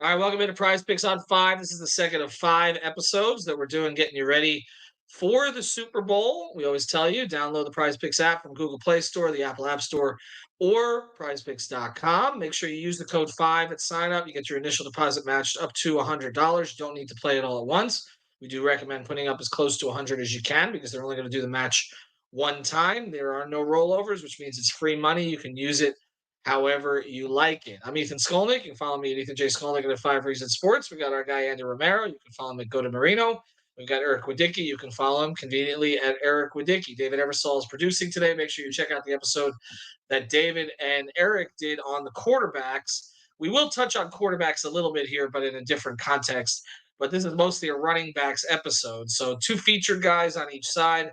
All right, welcome into Prize Picks on 5. This is the second of 5 episodes that we're doing, getting you ready for the Super Bowl. We always tell you, download the Prize Picks app from Google Play Store, the Apple App Store, or prizepicks.com. Make sure you use the code 5 at sign up. You get your initial deposit matched up to $100. You don't need to play it all at once. We do recommend putting up as close to 100 as you can because they're only going to do the match one time. There are no rollovers, which means it's free money. You can use it however you like it. I'm Ethan Skolnick. You can follow me at Ethan J. Skolnick at 5 Reasons Sports. We got our guy Andy Romero. You can follow him at Go to Marino. We've got Eric Wadicki. You can follow him conveniently at Eric Wadicki. David Eversole is producing today. Make sure you check out the episode that David and Eric did on the quarterbacks. We will touch on quarterbacks a little bit here, but in a different context. But this is mostly a running backs episode. So two featured guys on each side.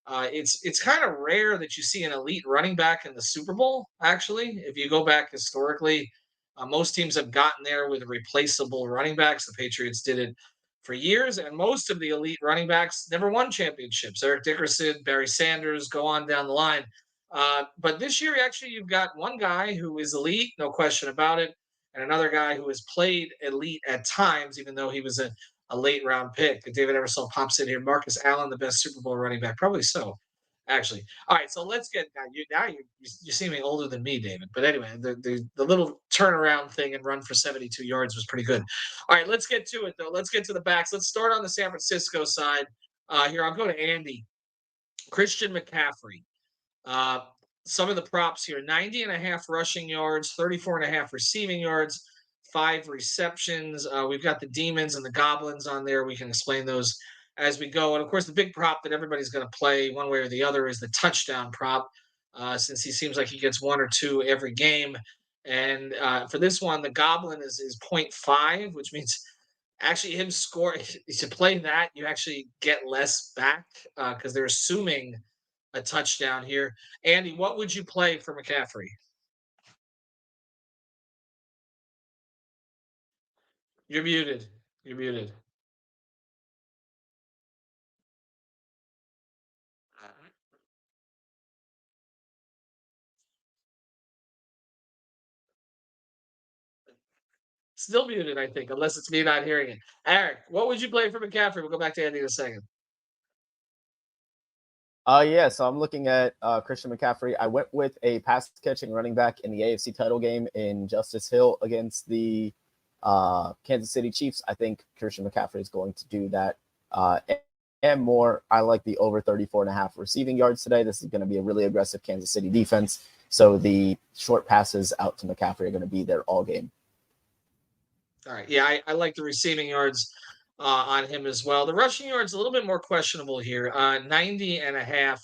It's kind of rare that you see an elite running back in the Super Bowl. Actually, if you go back historically, most teams have gotten there with replaceable running backs. The Patriots did it for years, and most of the elite running backs never won championships. Eric Dickerson, Barry Sanders, go on down the line. But this year, actually, you've got one guy who is elite, no question about it, and another guy who has played elite at times, even though he was a late round pick. David Eversole pops in here. Marcus Allen, the best Super Bowl running back, probably so. Actually, all right. So let's get you seem older than me, David. But anyway, the little turnaround thing and run for 72 yards was pretty good. All right, let's get to it though. Let's get to the backs. Let's start on the San Francisco side. Here, I'll go to Andy. Christian McCaffrey. Uh, some of the props here: 90 and a half rushing yards, 34 and a half receiving yards, 5 receptions. We've got the demons and the goblins on there. We can explain those as we go. And of course, the big prop that everybody's going to play one way or the other is the touchdown prop, since he seems like he gets one or two every game. And for this one, the goblin is 0.5, which means actually him score to play that you actually get less back because they're assuming a touchdown here. Andy, what would you play for McCaffrey? You're muted. You're muted. Still muted, I think, unless it's me not hearing it. Eric, what would you play for McCaffrey? We'll go back to Andy in a second. Yeah, so I'm looking at Christian McCaffrey. I went with a pass catching running back in the AFC title game in Justice Hill against the Kansas City Chiefs. I think Christian McCaffrey is going to do that and more. I like the over 34 and a half receiving yards today. This is going to be a really aggressive Kansas City defense. So the short passes out to McCaffrey are going to be there all game. All right. Yeah, I like the receiving yards on him as well. The rushing yards a little bit more questionable here. 90 and a half.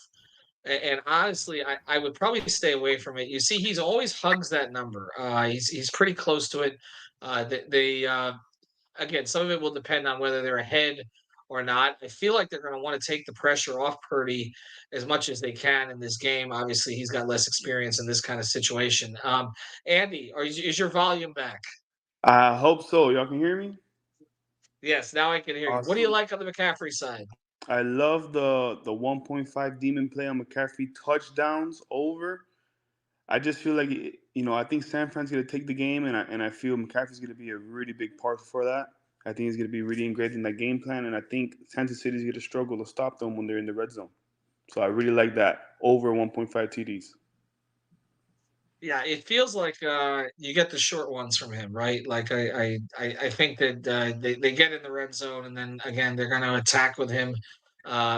And honestly, I would probably stay away from it. You see, he's always hugs that number. He's pretty close to it. Again, some of it will depend on whether they're ahead or not. I feel like they're going to want to take the pressure off Purdy as much as they can in this game. Obviously, he's got less experience in this kind of situation. Andy, is your volume back? I hope so. Y'all can hear me? Yes, now I can hear you. What do you Awesome. like on the McCaffrey side? I love the 1.5 demon play on McCaffrey touchdowns over. I just feel like I think San Fran's going to take the game, and I feel McCaffrey's going to be a really big part for that. I think he's going to be really engraved in that game plan, and I think Kansas City's going to struggle to stop them when they're in the red zone. So I really like that over 1.5 TDs. Yeah, it feels like you get the short ones from him, right? Like I think that they get in the red zone, and then again they're going to attack with him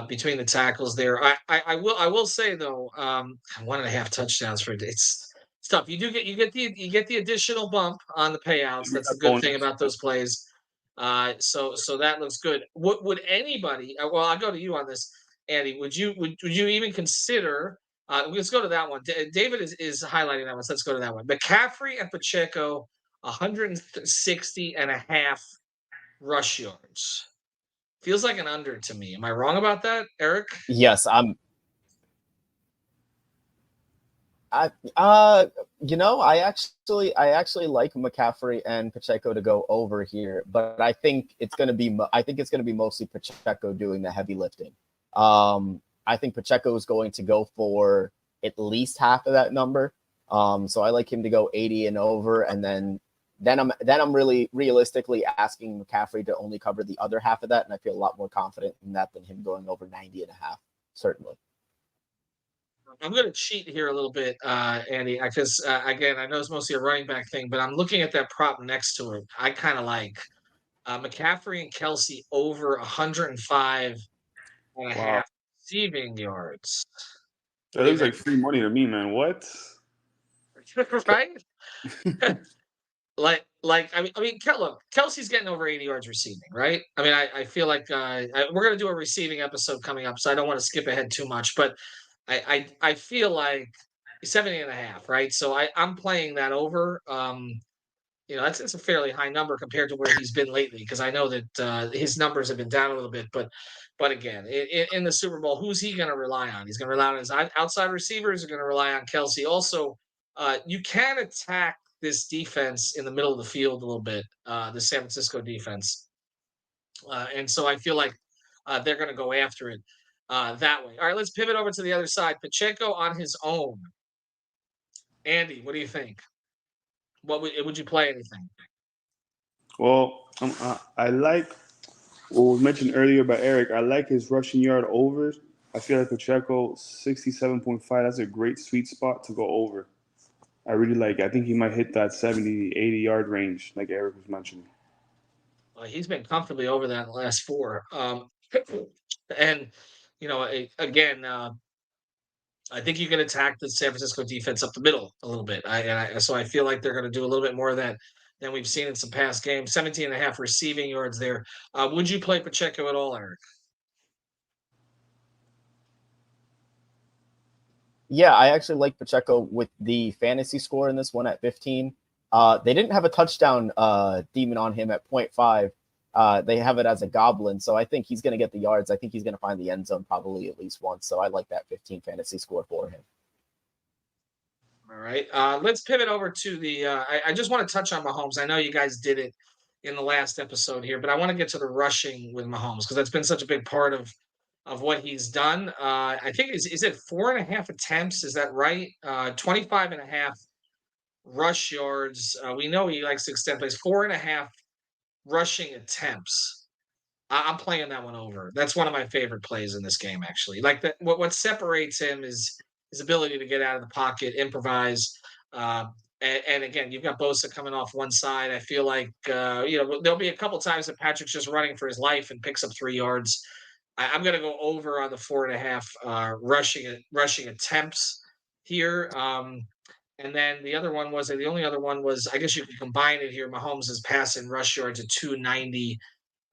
between the tackles there. I will say though, 1.5 touchdowns for it's tough. You get the additional bump on the payouts. That's the good thing Bonus. about those plays. So that looks good. Would anybody? Well, I'll go to you on this, Andy. Would you even consider? Let's go to that one. David is highlighting that one. So let's go to that one. McCaffrey and Pacheco, 160 and a half rush yards. Feels like an under to me. Am I wrong about that, Eric? Yes, I actually like McCaffrey and Pacheco to go over here, but I think it's going to be mostly Pacheco doing the heavy lifting. I think Pacheco is going to go for at least half of that number. So I like him to go 80 and over, and then then I'm really realistically asking McCaffrey to only cover the other half of that, and I feel a lot more confident in that than him going over 90 and a half, certainly. I'm going to cheat here a little bit, Andy, because again, I know it's mostly a running back thing, but I'm looking at that prop next to it. I kind of like McCaffrey and Kelsey over 105 and a Wow. half receiving yards. That What do you looks like think? free money to me, man. What? Right? Look, Kelsey's getting over 80 yards receiving, right? I mean, I feel like we're going to do a receiving episode coming up, so I don't want to skip ahead too much, but I feel like 70 and a half, right? So I'm playing that over. It's a fairly high number compared to where he's been lately, because I know that his numbers have been down a little bit. But again, in the Super Bowl, who's he going to rely on? He's going to rely on his outside receivers. Are going to rely on Kelsey. Also, you can attack this defense in the middle of the field a little bit, the San Francisco defense, and so I feel like they're going to go after it that way. All right, let's pivot over to the other side. Pacheco on his own. Andy, what do you think? What would you play anything? Well, I like what was mentioned earlier by Eric. I like his rushing yard overs. I feel like Pacheco 67.5. That's a great sweet spot to go over. I really like it. I think he might hit that 70, 80 yard range, like Eric was mentioning. He's been comfortably over that in the last four. And again, I think you can attack the San Francisco defense up the middle a little bit. So I feel like they're going to do a little bit more of that than we've seen in some past games. 17 and a half receiving yards there. Would you play Pacheco at all, Eric? Yeah, I actually like Pacheco with the fantasy score in this one at 15. They didn't have a touchdown demon on him at 0.5. They have it as a goblin, so I think he's going to get the yards. I think he's going to find the end zone probably at least once, so I like that 15 fantasy score for him. All right. Let's pivot over to the I just want to touch on Mahomes. I know you guys did it in the last episode here, but I want to get to the rushing with Mahomes because that's been such a big part of what he's done. I think is it 4.5 attempts? Is that right? 25 and a half rush yards. We know he likes to extend plays. 4.5 rushing attempts. I'm playing that one over. That's one of my favorite plays in this game, actually. Like that, what separates him is his ability to get out of the pocket, improvise. Uh, and again, you've got Bosa coming off one side. I feel like there'll be a couple times that Patrick's just running for his life and picks up 3 yards. I'm going to go over on the 4.5 rushing attempts here. And then the only other one was, I guess you could combine it here. Mahomes' pass and rush yards at 290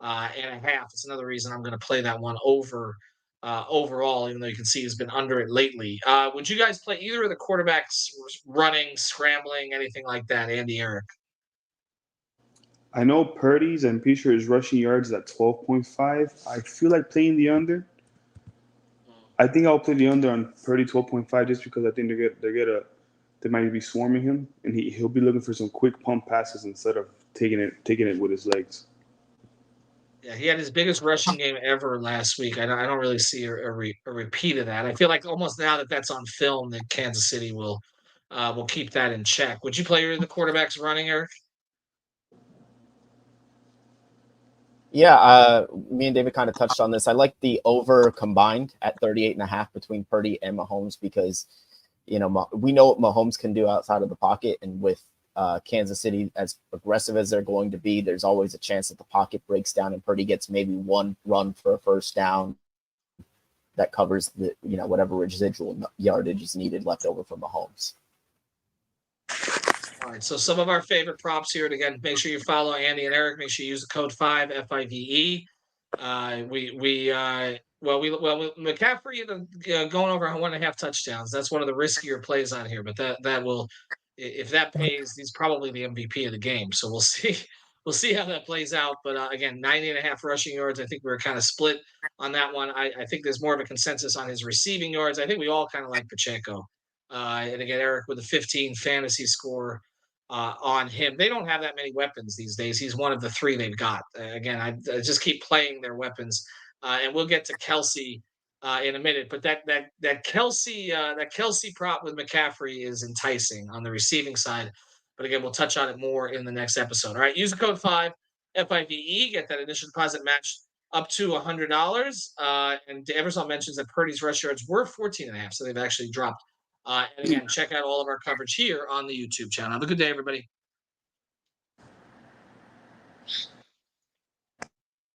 and a half. It's another reason I'm going to play that one over overall, even though you can see he's been under it lately. Would you guys play either of the quarterbacks running, scrambling, anything like that, Andy, Eric? I know Purdy's, I'm pretty sure his rushing yards is at 12.5. I feel like playing the under. I think I'll play the under on Purdy 12.5 just because I think they might be swarming him, and he'll be looking for some quick pump passes instead of taking it with his legs. Yeah, he had his biggest rushing game ever last week. I don't really see a repeat of that. I feel like almost now that that's on film, that Kansas City will keep that in check. Would you play the quarterbacks running, Eric? Yeah, me and David kind of touched on this. I like the over combined at 38 and a half between Purdy and Mahomes because, we know what Mahomes can do outside of the pocket. And with Kansas City, as aggressive as they're going to be, there's always a chance that the pocket breaks down and Purdy gets maybe one run for a first down that covers the, whatever residual yardage is needed left over for Mahomes. All right, so some of our favorite props here. And again, make sure you follow Andy and Eric. Make sure you use the code 5 FIVE. McCaffrey going over 1.5 touchdowns. That's one of the riskier plays on here, but that will, if that pays, he's probably the MVP of the game. So we'll see. We'll see how that plays out. But again, 90 and a half rushing yards. I think we were kind of split on that one. I think there's more of a consensus on his receiving yards. I think we all kind of like Pacheco. And again, Eric with a 15 fantasy score on him. They don't have that many weapons these days. He's one of the 3 they've got. Again, I just keep playing their weapons, and we'll get to Kelsey in a minute. But that Kelsey prop with McCaffrey is enticing on the receiving side. But again, we'll touch on it more in the next episode. All right, use the code 5 FIVE, get that initial deposit matched up to $100. And Eversol mentions that Purdy's rush yards were 14.5, so they've actually dropped. And again, check out all of our coverage here on the YouTube channel. Have a good day, everybody.